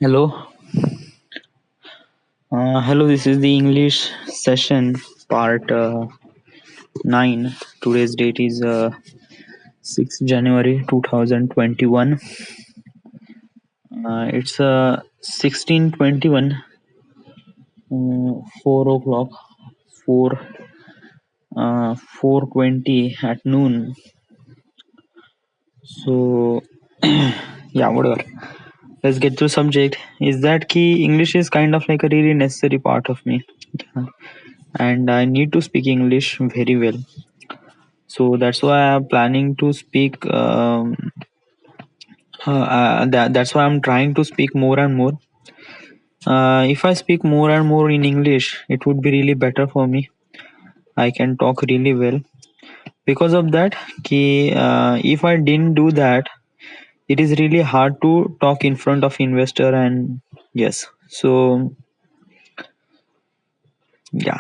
Hello. Hello, this is the English session part 9. Today's date is 6th January 2021. It's 16:21, 4 o'clock, 4 4:20 at noon. So, yeah, whatever. Let's get to subject. Is that key? English is kind of like a really necessary part of me. Yeah. And I need to speak English very well. So that's why I'm planning to speak. That's why I'm trying to speak more and more. If I speak more and more in English, it would be really better for me. I can talk really well. Because of that, if I didn't do that, it is really hard to talk in front of investor and yes. So yeah.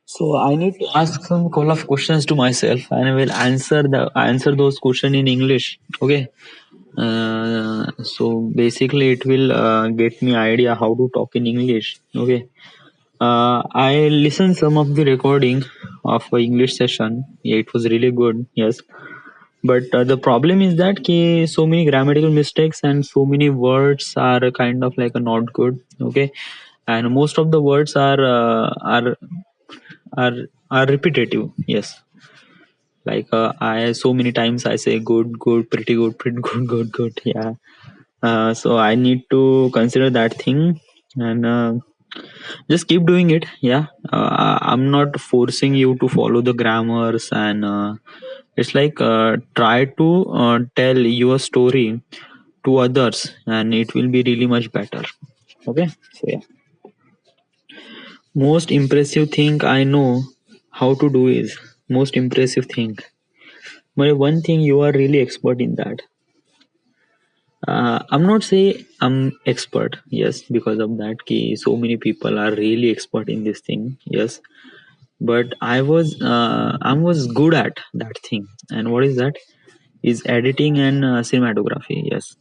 So I need to ask some couple of questions to myself, and I will answer those questions in English. Okay. So basically it will get me idea how to talk in English. Okay. I listened some of the recording of a English session. Yeah, it was really good. Yes, but the problem is that so many grammatical mistakes and so many words are kind of like a not good. Okay, and most of the words are are repetitive. Yes, like I so many times I say good, good, pretty good, pretty good, good, good. Yeah. So I need to consider that thing and just keep doing it. Yeah, I'm not forcing you to follow the grammars and it's like try to tell your story to others and it will be really much better. Okay, so yeah, most impressive thing I know how to do is most impressive thing, but one thing you are really expert in that. I'm not say I'm expert, yes, because of that so many people are really expert in this thing, yes, but I was good at that thing. And what is that? Is editing and cinematography. Yes,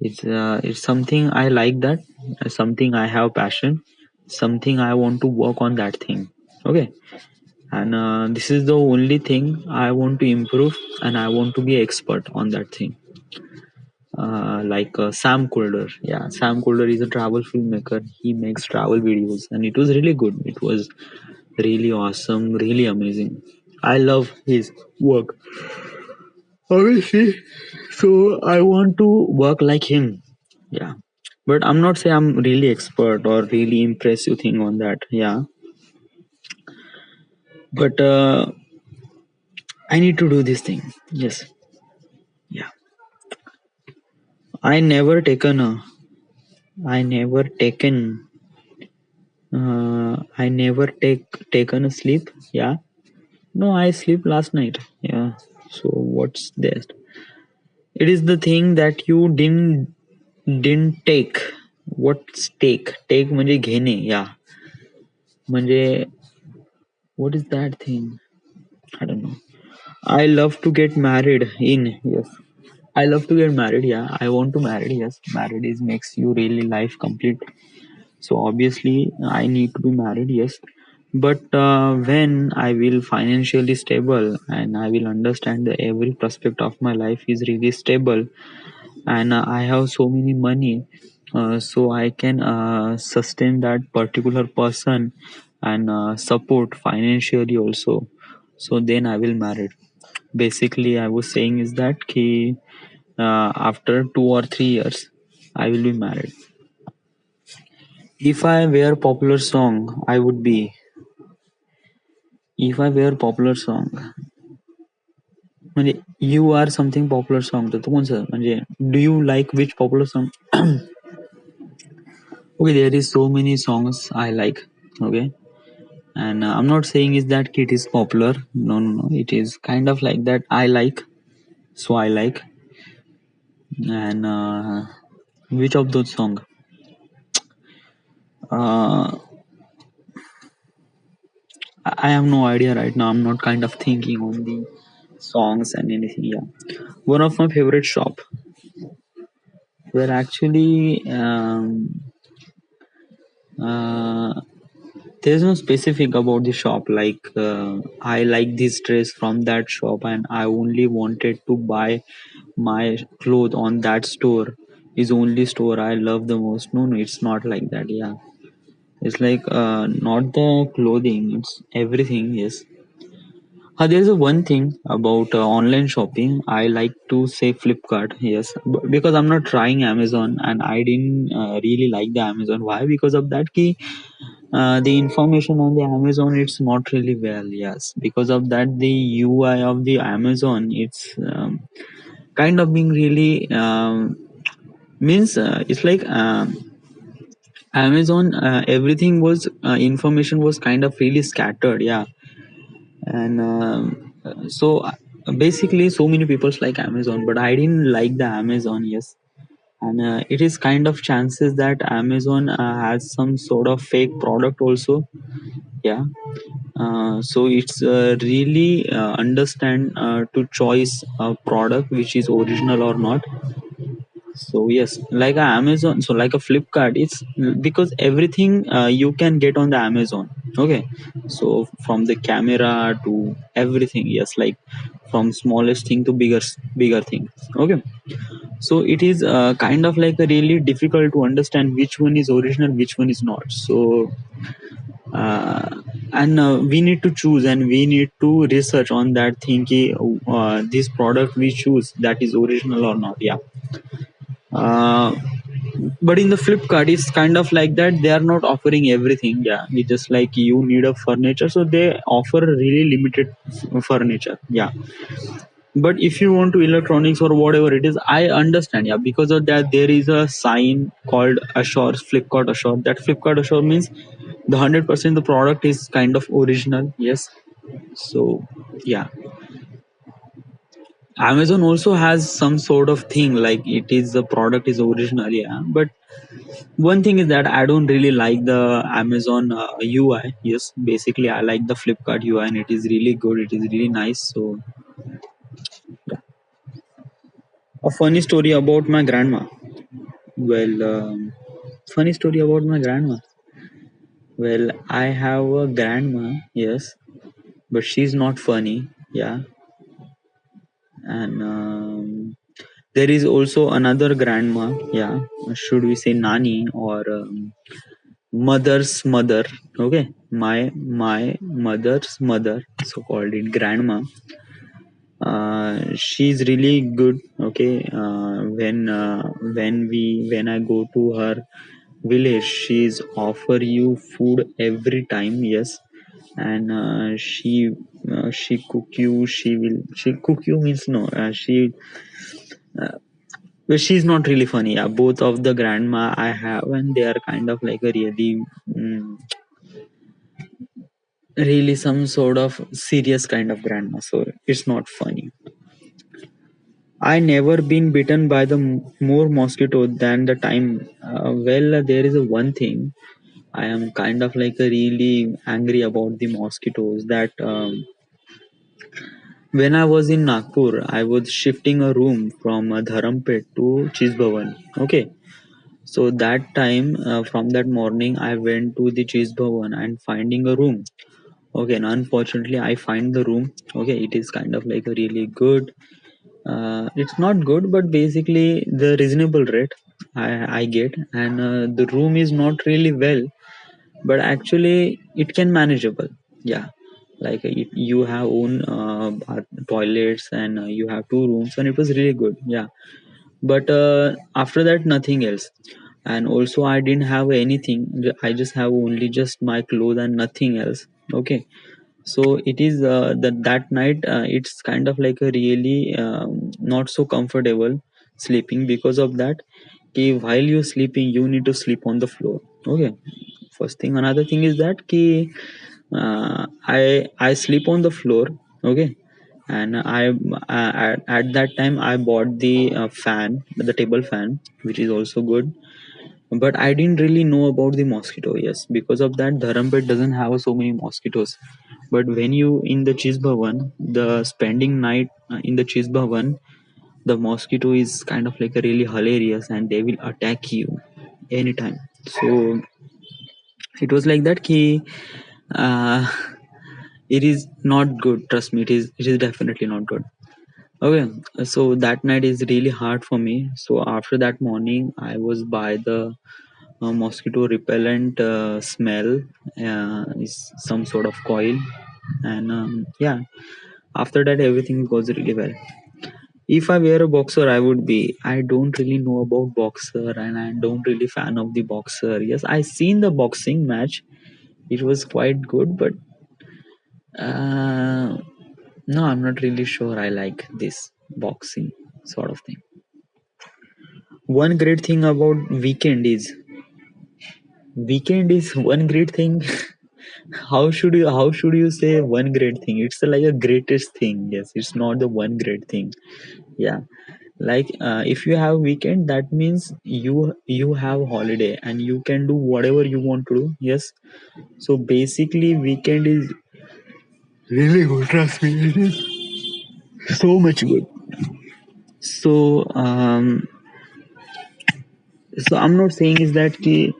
it's something I like, that something I have passion, something I want to work on that thing. Okay, and this is the only thing I want to improve, and I want to be expert on that thing. Like Sam Kolder. Yeah, Sam Kolder is a travel filmmaker. He makes travel videos, and it was really good. It was really awesome, really amazing. I love his work. Obviously, so I want to work like him. Yeah, but I'm not saying I'm really expert or really impressive thing on that. Yeah, but I need to do this thing. Yes. Yeah. I never taken a. I never taken. I never taken a sleep. Yeah. No, I sleep last night. Yeah. So what's that? It is the thing that you didn't take. What's take? Take म्हणजे घेणे. Yeah. म्हणजे what is that thing? I don't know. I love to get married in. Yes. I love to get married. Yeah. I want to marry. Yes. Married is makes you really life complete. So obviously I need to be married. Yes. But when I will financially stable and I will understand that every prospect of my life is really stable and I have so many money, so I can sustain that particular person and support financially also. So then I will marry. Basically, I was saying is that after 2 or 3 years, I will be married. If I were popular song, I would be. If I were popular song, म्हणजे you are something popular song तर तो कोणचं म्हणजे do you like which popular song? Okay, there is so many songs I like. Okay, and I'm not saying is that it is popular. No, no, no. It is kind of like that. I like, so I like, and which of those song? Uh, I have no idea right now. I'm not kind of thinking on the songs and anything. Yeah, one of my favorite shop. Well, actually, uh, there's no specific about the shop. Like, I like this dress from that shop, and I only wanted to buy my clothes on that store. Is only store I love the most. No, no, it's not like that. Yeah, it's like not the clothing. It's everything. Yes. There's a one thing about online shopping. I like to say Flipkart, yes, because I'm not trying Amazon, and I didn't really like the Amazon. Why? Because of that key, the information on the Amazon it's not really well. Yes, because of that, the UI of the Amazon it's kind of being really means it's like Amazon. Everything was information was kind of really scattered. Yeah, and so basically so many people's like Amazon, but I didn't like the Amazon. Yes, and it is kind of chances that Amazon has some sort of fake product also. Yeah, so it's really understand to choice a product which is original or not. So yes, like a Amazon, so like a Flipkart, it's because everything you can get on the Amazon. Okay, so from the camera to everything, yes, like from smallest thing to bigger thing. Okay, so it is kind of like a really difficult to understand which one is original, which one is not. So and we need to choose and we need to research on that thing ki, this product we choose that is original or not. Yeah. Uh, but in the Flipkart it's kind of like that they are not offering everything. Yeah, it's just like you need a furniture, so they offer really limited furniture. Yeah, but if you want to electronics or whatever it is, I understand. Yeah, because of that there is a sign called assure, Flipkart assure. That Flipkart assure means the 100% the product is kind of original. Yes, so yeah, Amazon also has some sort of thing like it is the product is original. Yeah, but one thing is that I don't really like the Amazon UI. Yes, basically I like the Flipkart UI and it is really good, it is really nice. So yeah. A funny story about my grandma. Well, funny story about my grandma. Well, I have a grandma, yes, but she's not funny. Yeah, and there is also another grandma. Yeah, should we say Nani or mother's mother? Okay, my mother's mother, so called it grandma. She's really good. Okay, when I go to her village, she's offer you food every time. Yes, and she cook you. She cook you means no. Well, she's not really funny. Yeah, both of the grandma I have, and they are kind of like a really, really some sort of serious kind of grandma. So it's not funny. I never been bitten by the more mosquito than the time. Well, there is a one thing. I am kind of like a really angry about the mosquitoes. That when I was in Nagpur, I was shifting a room from Dharampet to Cheese Bhavan. Okay, so that time, from that morning, I went to the Cheese Bhavan and finding a room. Okay, and unfortunately, I find the room. Okay, it is kind of like a really good. It's not good, but basically the reasonable rate I get, and the room is not really well, but actually it can manageable. Yeah, like you have own toilets and you have two rooms, and it was really good. Yeah, but after that nothing else, and also I didn't have anything. I just have only just my clothes and nothing else. Okay, so it is that night it's kind of like a really not so comfortable sleeping because of that. Ki while you're sleeping you need to sleep on the floor. Okay, first thing. Another thing is that ki I sleep on the floor. Okay, and at that time I bought the fan, the table fan, which is also good, but I didn't really know about the mosquito. Yes, because of that Dharampet doesn't have so many mosquitoes. But when you in the Cheese Bhavan, the spending night in the Cheese Bhavan, the mosquito is kind of like a really hilarious and they will attack you anytime. So it was like that ki, uh, it is not good, trust me, it is definitely not good. Okay, so that night is really hard for me. So after that morning I was by the mosquito repellent smell, is some sort of coil, and yeah, after that everything goes really well. If I were a boxer, I would be. I don't really know about boxer, and I don't really fan of the boxer. Yes, I seen the boxing match. It was quite good, but uh, no, I'm not really sure. I like this boxing sort of thing. One great thing about weekend is one great thing. How should you say one great thing? It's like a greatest thing. Yes, it's not the one great thing. Yeah, like if you have weekend, that means you have holiday and you can do whatever you want to do. Yes, so basically weekend is really good, trust me, it is so much good. So I'm not saying is that ki,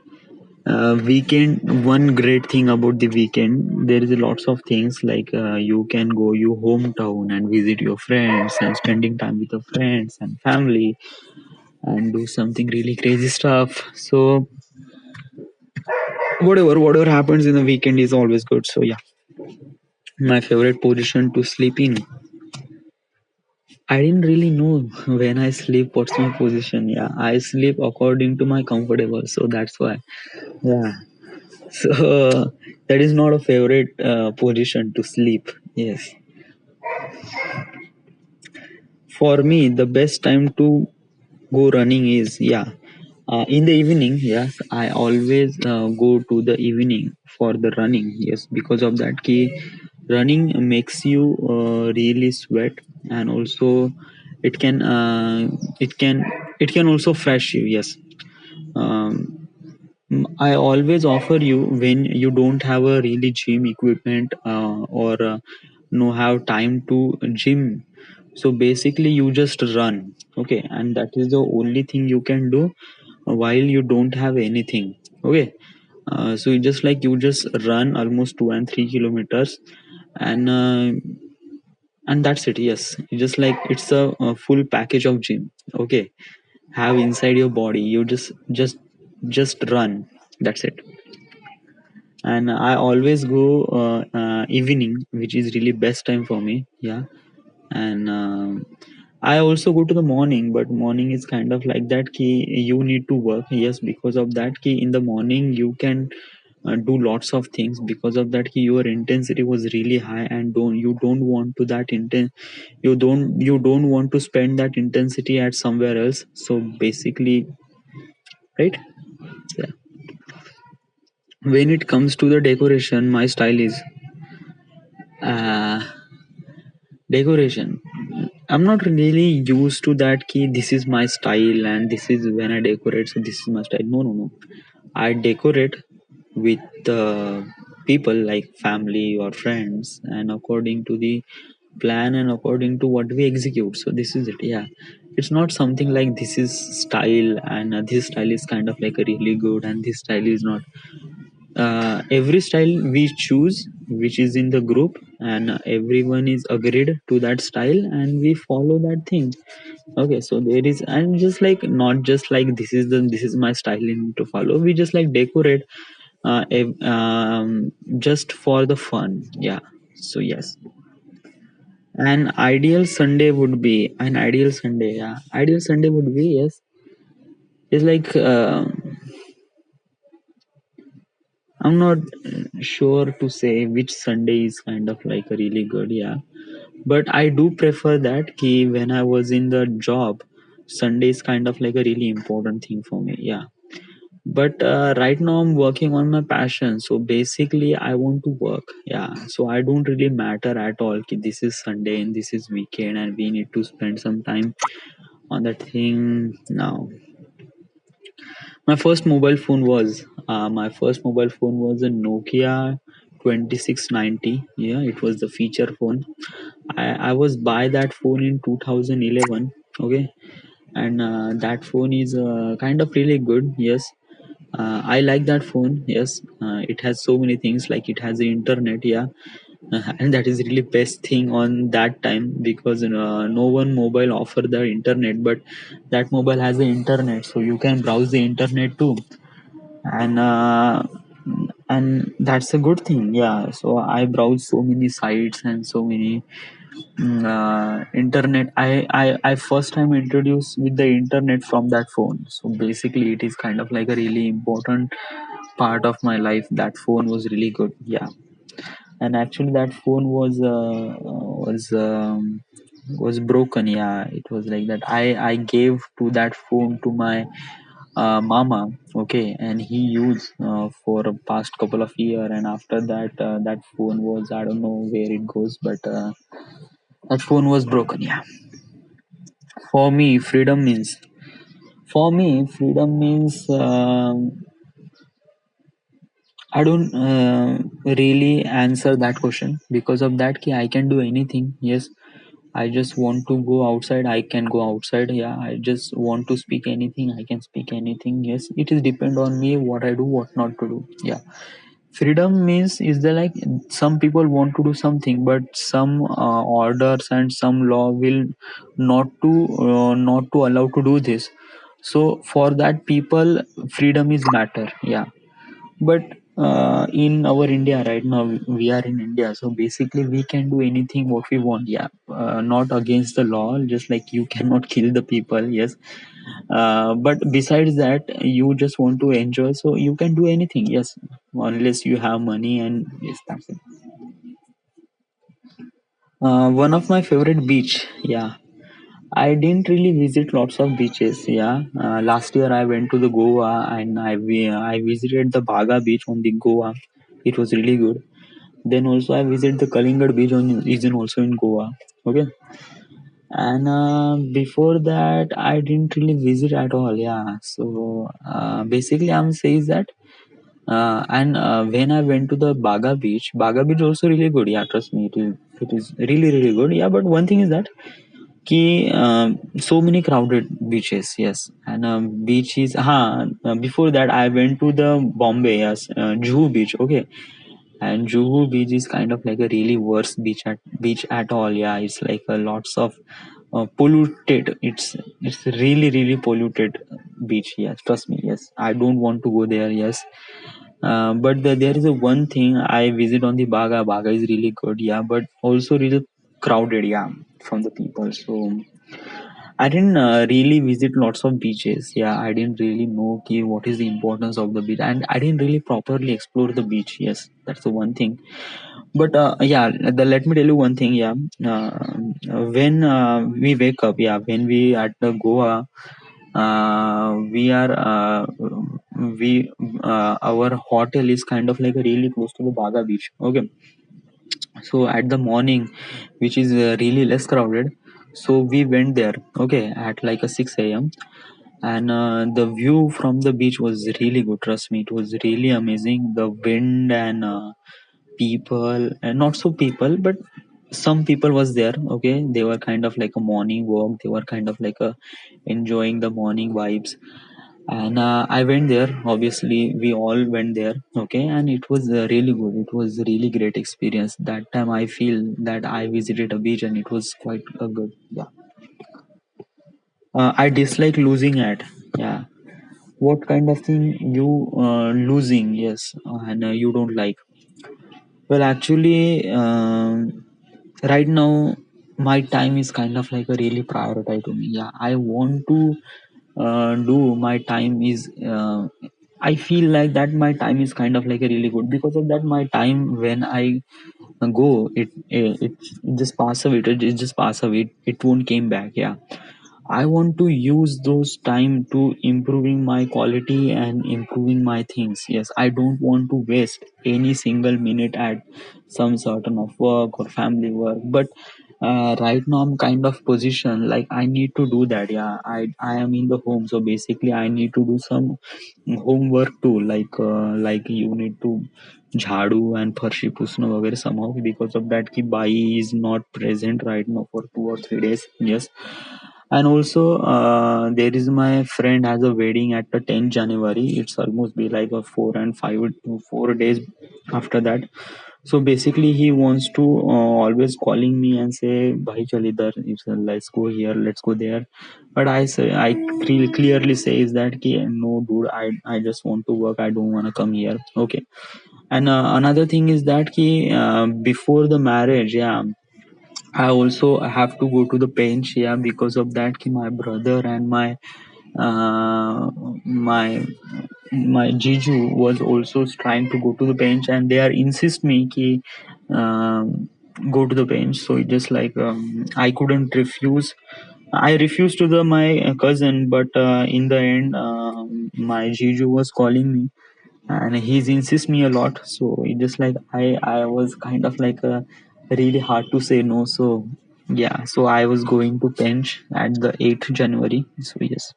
weekend, one great thing about the weekend, there is lots of things like you can go your hometown and visit your friends and spending time with your friends and family and do something really crazy stuff. So whatever happens in the weekend is always good. So yeah, my favorite position to sleep in, I didn't really know when I sleep what's my position. Yeah, I sleep according to my comfortable, so that's why. Yeah, so that is not a favorite position to sleep. Yes, for me the best time to go running is, yeah, in the evening. Yes, I always go to the evening for the running. Yes, because of that key, running makes you really sweat, and also it can it can also fresh you. Yes, um, I always offer you when you don't have a really gym equipment, or no have time to gym. So basically, you just run. Okay, and that is the only thing you can do while you don't have anything. Okay, so you just run almost 2 and 3 kilometers, and that's it. Yes, you just like it's a full package of gym. Okay, have inside your body. You just run. That's it. And I always go evening, which is really best time for me. Yeah, and I also go to the morning, but morning is kind of like that key, you need to work. Yes, because of that key in the morning you can do lots of things. Because of that key your intensity was really high, and don't want to that inten you don't want to spend that intensity at somewhere else. So basically, right? Yeah. When it comes to the decoration, my style is uh, decoration. I'm not really used to that key, this is my style and this is when I decorate, so this is my style. No, no, no. I decorate with people like family or friends, and according to the plan and according to what we execute. So this is it. Yeah, it's not something like this is style, and this style is kind of like a really good and this style is not. Every style we choose which is in the group, and everyone is agreed to that style and we follow that thing. Okay, so there is, and just like not just like this is my styling to follow, we just like decorate just for the fun. Yeah, so yes. An ideal Sunday, yeah, ideal Sunday would be, yes, it's like I'm not sure to say which Sunday is kind of like a really good. Yeah, but I do prefer that key when I was in the job, Sunday is kind of like a really important thing for me. Yeah, but right now I'm working on my passion, so basically I want to work. Yeah, so I don't really matter at all ki this is Sunday and this is weekend and we need to spend some time on that thing now. My first mobile phone was a Nokia 2690. Yeah, it was the feature phone. I was buy that phone in 2011. Okay, and that phone is kind of really good. Yes, I like that phone. Yes, it has so many things, like it has the internet. Yeah, and that is really best thing on that time, because no one mobile offer the internet, but that mobile has the internet, so you can browse the internet too. And that's a good thing. Yeah, so I browse so many sites and so many internet. I first time introduced with the internet from that phone, so basically it is kind of like a really important part of my life. That phone was really good. Yeah, and actually that phone was broken. Yeah, it was like that. I gave to that phone to my mama. Okay, and he used for a past couple of year, and after that that phone was, I don't know where it goes, but that phone was broken. Yeah, for me freedom means I don't really answer that question. Because of that ki I can do anything. Yes, I just want to go outside, I can go outside. Yeah, I just want to speak anything, I can speak anything. Yes, it is depend on me what I do, what not to do. Yeah, freedom means is the like, some people want to do something, but some orders and some law will not to allow to do this. So for that people, freedom is matter. Yeah, but in our India right now, we are in India, so basically we can do anything what we want. Yeah, not against the law, just like you cannot kill the people. Yes, but besides that, you just want to enjoy, so you can do anything. Yes, unless you have money, and yes, that's it. One of my favorite beach. Yeah, I didn't really visit lots of beaches. Yeah, last year I went to the Goa, and I visited the Baga beach on the Goa. It was really good. Then also I visited the Kalingad beach on is in also in Goa. Okay, and before that I didn't really visit at all. Yeah, so basically I'm saying that. And when I went to the Baga Beach also really good. Yeah, trust me, it is really really good. Yeah, but one thing is that so many crowded beaches. Yes, and beaches. Before that I went to the Bombay. Yes, Juhu Beach. Okay, and Juhu Beach is kind of like a really worst beach at all. Yeah, it's like lots of polluted. It's really really polluted beach. Yes, trust me. Yes, I don't want to go there. Yes, but there is a one thing I visit on the Baga. Baga is really good. Yeah, but also really crowded. Yeah, from the people. So I didn't really visit lots of beaches. Yeah, I didn't really know what is the importance of the beach, and I didn't really properly explore the beach. Yes, that's the one thing. But yeah, let me tell you one thing. Yeah, when we wake up, yeah, when we at the Goa, we are we our hotel is kind of like really close to the Baga beach. Okay, so at the morning, which is really less crowded, so we went there. Okay, at like a 6 a.m., and the view from the beach was really good. Trust me, it was really amazing. The wind and people, and not so people, but some people was there. Okay, they were kind of like a morning walk, they were kind of like a enjoying the morning vibes. And I went there, obviously we all went there. Okay, and it was really good. It was a really great experience. That time I feel that I visited a beach, and it was quite good. Yeah, I dislike losing at. Yeah, what kind of thing you losing? Yes, and you don't like. Well, actually, right now my time is kind of like a really priority to me. Yeah, I want to do my time is. I feel like that my time is kind of like a really good. Because of that, my time when I go, it just pass away. It just pass away. It won't came back. Yeah, I want to use those time to improving my quality and improving my things. Yes, I don't want to waste any single minute at some certain of work or family work. But right now I'm kind of position like I need to do that. Yeah, I am in the home, so basically I need to do some homework too. Like you need to झाड़ू and फर्शी पुसणं वगैरे somehow. Because of that, ki bai is not present right now for 2 or 3 days. Yes, And also there is my friend has a wedding at the 10th January. It's almost be like a 4 days after that. So basically he wants to always calling me and say bhai chal idhar, let's go here, let's go there. But I say, I clearly say is that ki, no dude, I just want to work, I don't want to come here. Okay. And another thing is that ki, before the marriage, yeah, I also have to go to the bench, yeah, because of that ki my brother and uh, my my Jiju was also trying to go to the bench, and they are insist me ki go to the bench. So it just like I couldn't refuse. I refused to the my cousin, but in the end, my Jiju was calling me, and he's insist me a lot. So it just like I was kind of like really hard to say no. So yeah, so I was going to bench at the 8th January. So yes.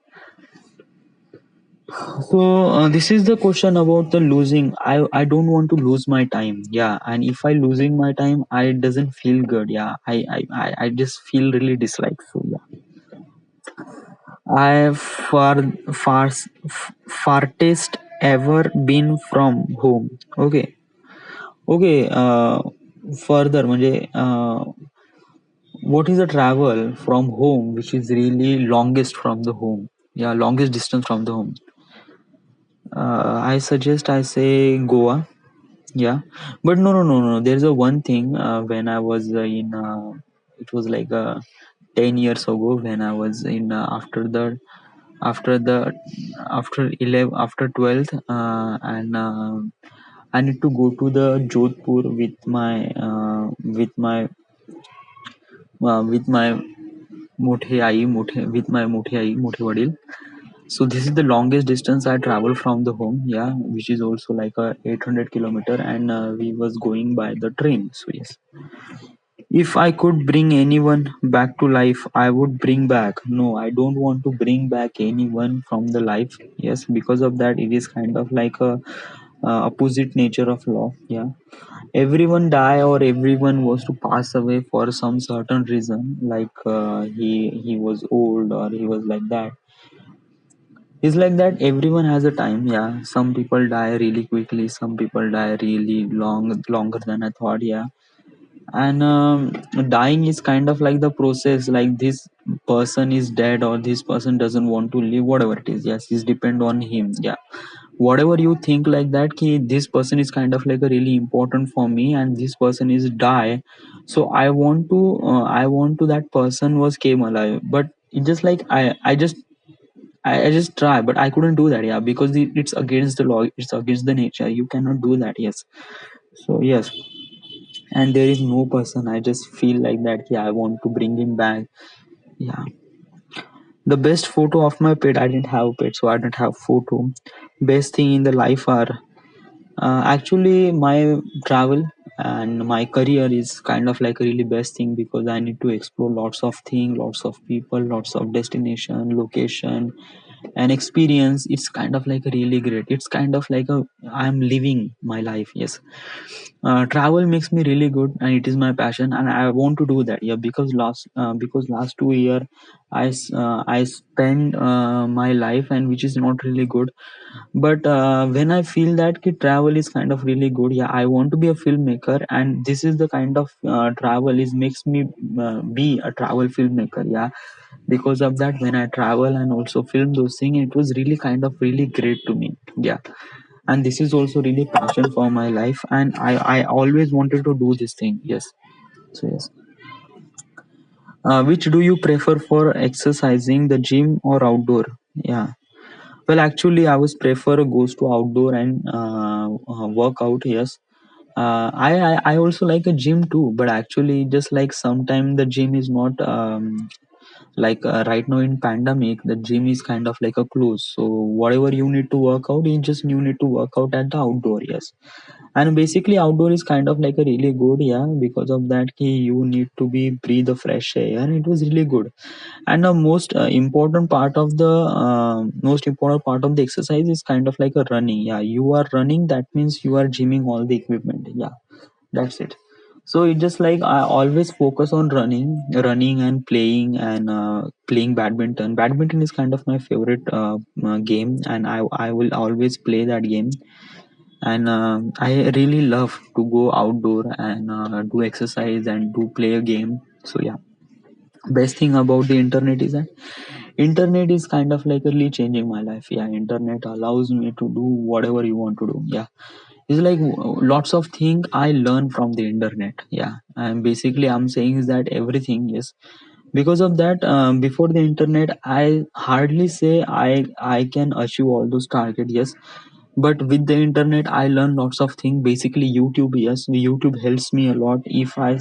So this is the question about the losing. I don't want to lose my time. Yeah, and if I losing my time, I doesn't feel good. Yeah, I just feel really dislike. So yeah, I farthest ever been from home. Okay, okay. Further, म्हणजे what is the travel from home which is really longest from the home? Yeah, longest distance from the home. I suggest I say Goa. Yeah, but no. There's a one thing when I was in it was like 10 years ago when I was in after the after 11 after 12th and I need to go to the Jodhpur with my मोठे आई मोठे वडील. So this is the longest distance I travel from the home, yeah, which is also like a 800 kilometer, and we was going by the train. So yes, if I could bring anyone back to life, I would bring back. No, I don't want to bring back anyone from the life. Yes, because of that, it is kind of like a opposite nature of law. Yeah, everyone die or everyone was to pass away for some certain reason, like he was old or he was like that. It's like that everyone has a time. Yeah, some people die really quickly, some people die really longer than I thought. Yeah, and dying is kind of like the process, like this person is dead or this person doesn't want to live, whatever it is. Yes, it's depend on him. Yeah, whatever you think like that ki this person is kind of like a really important for me and this person is die. So I want to that person was came alive, but it just like I just try, but I couldn't do that. Yeah, because it's against the law, it's against the nature, you cannot do that. Yes. So yes, and there is no person I just feel like that. Yeah, I want to bring him back. Yeah, the best photo of my pet, I didn't have pet, so I didn't have photo. Best thing in the life are actually my travel and my career is kind of like a really best thing because I need to explore lots of things, lots of people, lots of destination, location, and experience. It's kind of like really great. It's kind of like a I'm living my life. Yes, travel makes me really good and it is my passion and I want to do that. Yeah, because last 2 year I spend my life and which is not really good. But when I feel that ki travel is kind of really good, yeah, I want to be a filmmaker, and this is the kind of travel is makes me be a travel filmmaker. Yeah, because of that, when I travel and also film those things, it was really kind of really great to me. Yeah, and this is also really passion for my life, and I always wanted to do this thing. Yes. So yes, which do you prefer for exercising, the gym or outdoor? Yeah, well, actually, I was prefer goes to outdoor and work out. Yes, I also like a gym too, but actually, just like sometime the gym is not like right now in pandemic, the gym is kind of like a close. So whatever you need to work out, you need to work out at the outdoor. Yes, and basically outdoor is kind of like a really good. Yeah, because of that, you need to be breathe the fresh air, and it was really good. And the most important part of the exercise is kind of like a running. Yeah, you are running, that means you are gymming all the equipment. Yeah, that's it. So it's just like I always focus on running and playing, and playing badminton. Badminton is kind of my favorite game, and I will always play that game. And I really love to go outdoor and do exercise and do play a game. So yeah, best thing about the internet is that internet is kind of like really changing my life. Yeah, internet allows me to do whatever you want to do. Yeah, it's like lots of things I learn from the internet. Yeah, and basically I'm saying is that everything, yes, because of that, before the internet I hardly say I can achieve all those targets, yes. But with the internet I learn lots of things. Basically YouTube, yes, YouTube helps me a lot. If I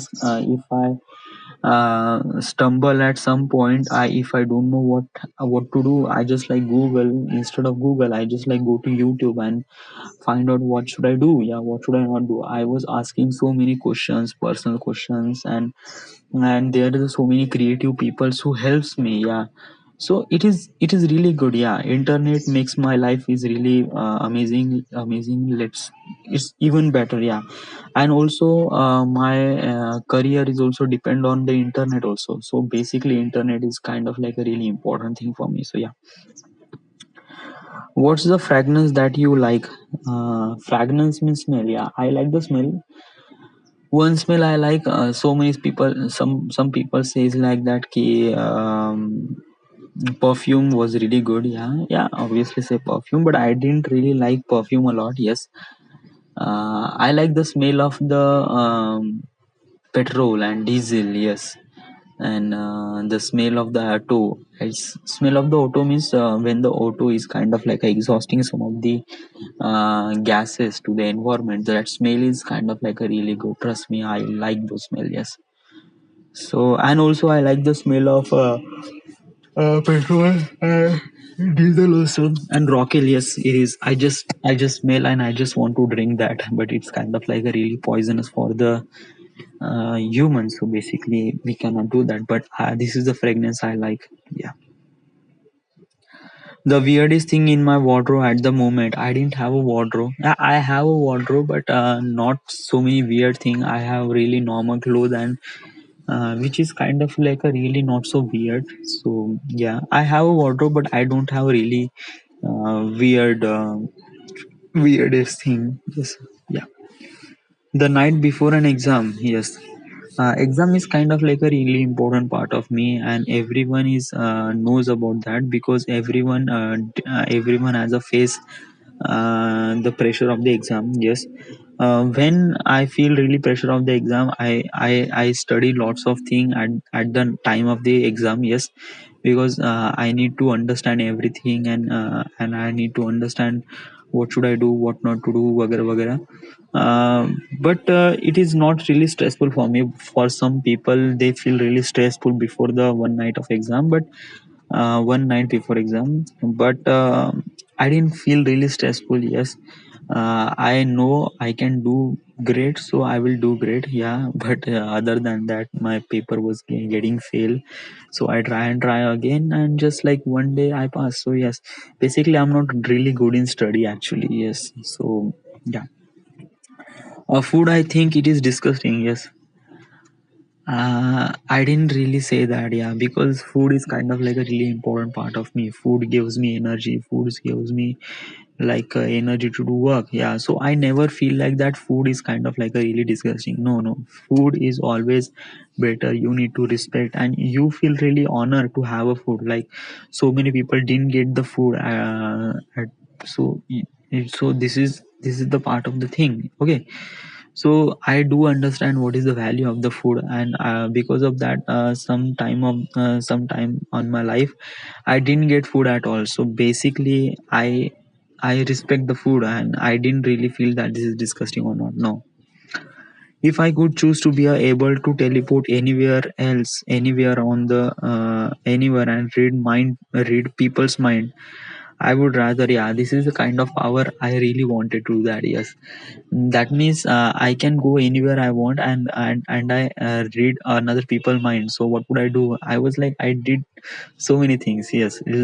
stumble at some point, if I don't know what to do, I just like Google. Instead of Google, I just like go to YouTube and find out what should I do. Yeah, what should I not do. I was asking so many questions, personal questions, and there is so many creative people who helps me. Yeah, so it is really good. Yeah, internet makes my life is really amazing. It's even better. Yeah, and also my career is also depend on the internet also. So basically internet is kind of like a really important thing for me. So yeah, what's the fragrance that you like? Fragrance means smell. Yeah, I like the smell. One smell I like, so many people, some people says like that ki perfume was really good. Yeah, yeah, obviously say perfume, but I didn't really like perfume a lot. Yes, I like the smell of the petrol and diesel. Yes, and the smell of the auto. It's smell of the auto means when the auto is kind of like exhausting some of the gases to the environment. That smell is kind of like a really good. Trust me, I like those smell. Yes. So and also I like the smell of petrol, diesel also, and rocket. Yes, it is. I just smell and I just want to drink that, but it's kind of like a really poisonous for the humans. So basically, we cannot do that. But this is the fragrance I like. Yeah. The weirdest thing in my wardrobe at the moment, I didn't have a wardrobe. I have a wardrobe, but not so many weird thing. I have really normal clothes, and which is kind of like a really not so weird. So yeah, I have a wardrobe, but I don't have really weirdest thing. Yes, yeah. The night before an exam, yes. Exam is kind of like a really important part of me, and everyone is knows about that because everyone has a face the pressure of the exam. Yes, when I feel really pressure of the exam, I study lots of thing at the time of the exam. Yes, because I need to understand everything, and I need to understand what should I do, what not to do, वगैरह वगैरह. But it is not really stressful for me. For some people, they feel really stressful before the one night of exam, but one night before exam. But I didn't feel really stressful. Yes, I know I can do great, so I will do great. Yeah, but other than that, my paper was getting fail, so I try and try again, and just like one day I pass. So yes, basically I'm not really good in study actually. Yes, so yeah. Food, I think it is disgusting. Yes, I didn't really say that. Yeah, because food is kind of like a really important part of me. Food gives me energy. Food gives me like energy to do work. Yeah, so I never feel like that food is kind of like a really disgusting. No, no, food is always better. You need to respect, and you feel really honored to have a food. Like so many people didn't get the food. So so this is the part of the thing. Okay, so I do understand what is the value of the food, and because of that, some time on my life I didn't get food at all. So basically I respect the food, and I didn't really feel that this is disgusting or not. No, if I could choose to be able to teleport anywhere else, anywhere on the anywhere, and read people's mind, I would rather. Yeah, this is the kind of power I really wanted to do that. Yes, that means I can go anywhere I want, and I read another people mind. So what would I do? I was like, I did so many things. Yes, it's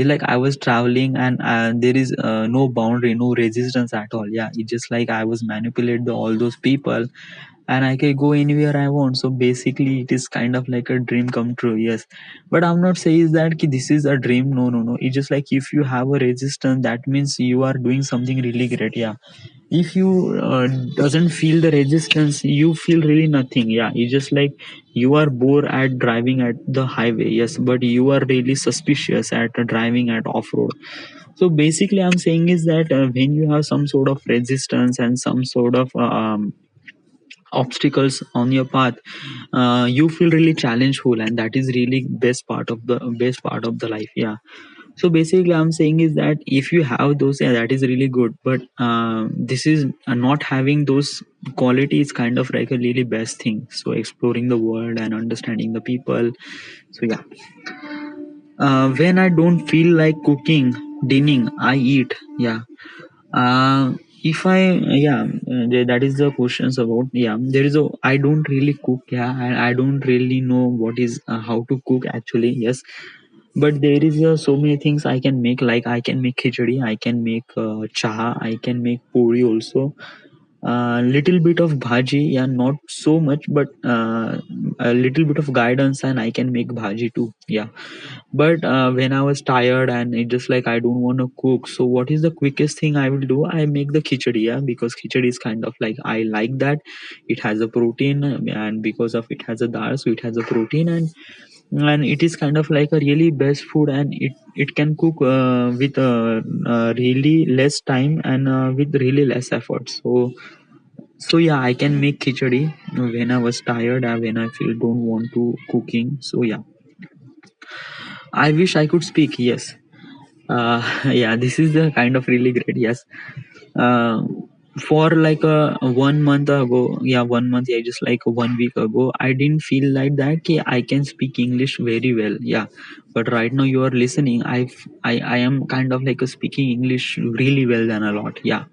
like I was traveling, and there is no boundary, no resistance at all. Yeah, it's just like I was manipulate all those people, and I can go anywhere I want. So basically, it is kind of like a dream come true. Yes, but I'm not saying that ki this is a dream. No, no, no. It's just like if you have a resistance, that means you are doing something really great. Yeah, if you doesn't feel the resistance, you feel really nothing. Yeah, it's just like you are bored at driving at the highway. Yes, but you are really suspicious at driving at off road. So basically I'm saying is that when you have some sort of resistance and some sort of obstacles on your path, you feel really challengeful, and that is really best part of the life. Yeah, so basically I'm saying is that if you have those, yeah, that is really good, but this is not having those qualities kind of like a really best thing. So exploring the world and understanding the people. So yeah, when I don't feel like cooking, dining, I eat. Yeah, if I yeah, that is the questions about. Yeah, there is a I don't really cook. Yeah, I don't really know what is how to cook actually. Yes, but there is so many things I can make. Like I can make khichdi, I can make cha, I can make puri also. Little bit of bhaji, yeah, not so much, but a little bit of guidance, and I can make bhaji too. Yeah, but when I was tired and it just like I don't want to cook, so what is the quickest thing I will do? I make the khichdi, yeah, because khichdi is kind of like I like that. It has a protein, and because of it has a dal, so it has a protein, and it is kind of like a really best food, and it can cook with really less time and with really less effort. So yeah, I can make khichdi when I was tired and when I feel don't want to cooking. So yeah, I wish I could speak. Yes, yeah, this is the kind of really great. Yes, uh, for like 1 month ago, yeah, 1 month, yeah, just like 1 week ago, I didn't feel like that. Okay, I can speak English very well. Yeah, but right now you are listening. I am kind of like speaking English really well than a lot. Yeah,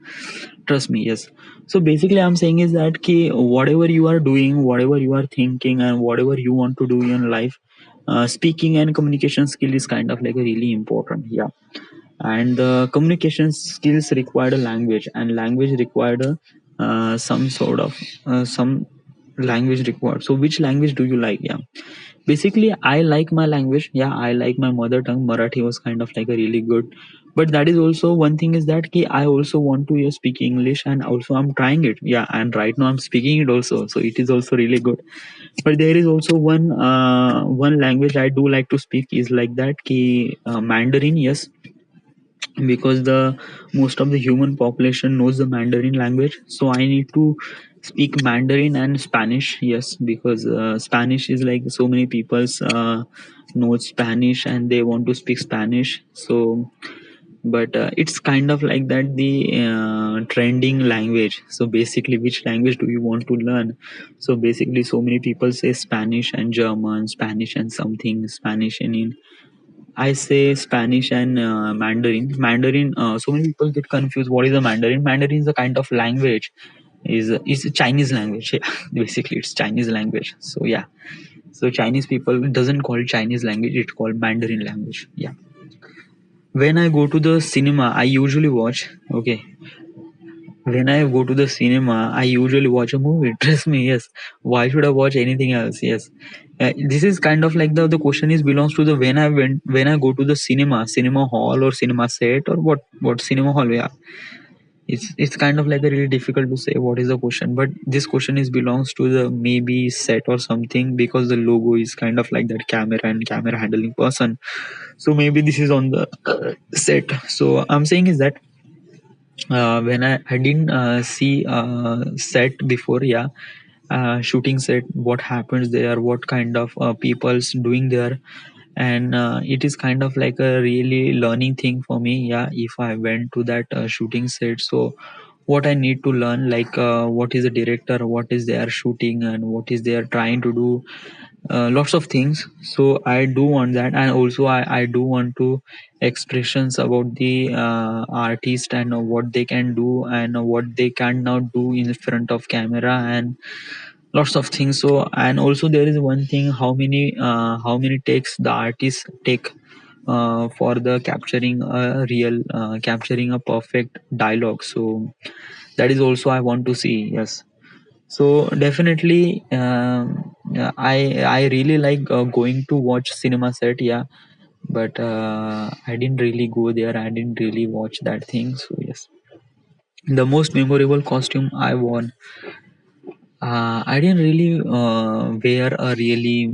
trust me. Yes. So basically, I'm saying is that ki whatever you are doing, whatever you are thinking, and whatever you want to do in life, speaking and communication skill is kind of like a really important. Yeah, and the communication skills required a language, and language required a, some sort of some language required. So which language do you like? Yeah, basically I like my language. Yeah, I like my mother tongue. Marathi was kind of like a really good, but that is also one thing is that ki I also want to speak English, and also I'm trying it. Yeah, and right now I'm speaking it also, so it is also really good. But there is also one language I do like to speak is like that ki Mandarin. Yes, because the most of the human population knows the Mandarin language, so I need to speak Mandarin and Spanish. Yes, because Spanish is like so many people's know Spanish and they want to speak Spanish. So but it's kind of like that the trending language. So basically which language do you want to learn? So basically so many people say Spanish and German, Spanish and something, Spanish and in I say Spanish and Mandarin. Mandarin. So many people get confused. What is a Mandarin? Mandarin is a kind of language. Is a Chinese language. Yeah. Basically, it's Chinese language. So yeah. So Chinese people doesn't call it Chinese language. It's called Mandarin language. Yeah. When I go to the cinema, I usually watch. Okay. When I go to the cinema, I usually watch a movie. Trust me, yes. Why should I watch anything else? Yes. This is kind of like the question is belongs to the when I go to the cinema hall or cinema set or what cinema hall. Yeah, it's kind of like a really difficult to say what is the question, but this question is belongs to the maybe set or something because the logo is kind of like that camera and camera handling person. So maybe this is on the set. So I'm saying is that when I didn't see set before. Yeah, shooting set, what happens there, what kind of people's doing there, and it is kind of like a really learning thing for me. Yeah, if I went to that shooting set, so what I need to learn, like what is the director, what is they are shooting and what is they are trying to do, lots of things. So I do want that, and also I do want to expressions about the artist and what they can do and what they cannot do in front of camera and lots of things. So and also there is one thing, how many takes the artist take for the capturing a real capturing a perfect dialogue. So that is also I want to see. Yes. So definitely, I really like going to watch cinema set, yeah. But I didn't really go there, I didn't really watch that thing. So yes, the most memorable costume I wore, I didn't really wear a really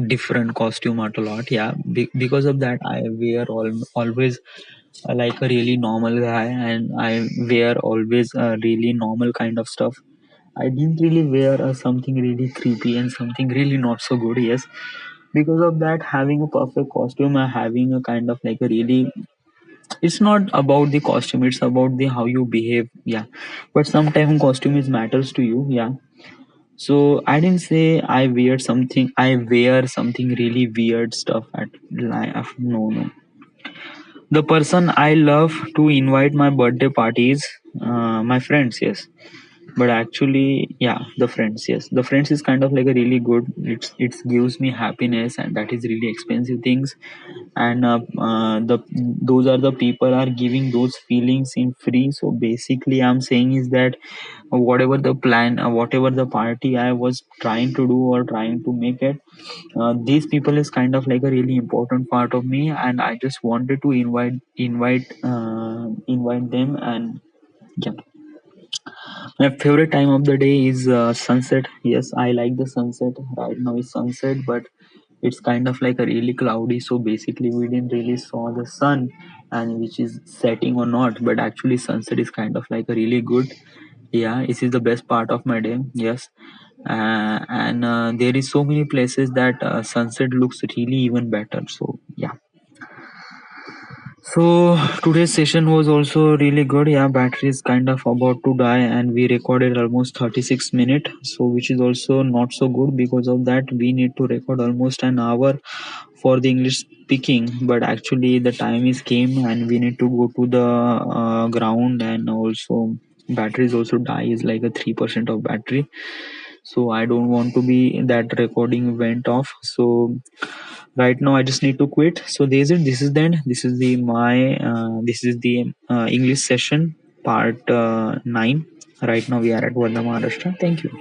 different costume at a lot. Yeah, because of that, I wear always like a really normal guy, and I wear always a really normal kind of stuff. I didn't really wear something really creepy and something really not so good. Yes, because of that, having a perfect costume and having a kind of like a really, it's not about the costume, it's about the how you behave. Yeah, but sometimes costume is matters to you. Yeah, so I didn't say I wear something really weird stuff at life. No, no. The person I love to invite my birthday parties, my friends, yes. But actually, yeah, the friends, yes. The friends is kind of like a really good. It gives me happiness, and that is really expensive things. And the those are the people are giving those feelings in free. So basically, I'm saying is that whatever the plan, whatever the party I was trying to do or trying to make it, these people is kind of like a really important part of me, and I just wanted to invite them. And yeah, my favorite time of the day is sunset. Yes, I like the sunset. Right now is sunset, but it's kind of like a really cloudy. So basically, we didn't really saw the sun, and which is setting or not. But actually, sunset is kind of like a really good. Yeah, this is the best part of my day. Yes, and there is so many places that sunset looks really even better. So yeah. So today's session was also really good. Yeah, battery is kind of about to die, and we recorded almost 36 minutes. So which is also not so good. Because of that, we need to record almost an hour for the English speaking. But actually, the time is came, and we need to go to the ground, and also battery is also die is like a 3% of battery. So I don't want to be that recording went off. So right now I just need to quit. So this is the end. This is the my this is the English session part 9. Right now we are at Wardha, Maharashtra. Thank you.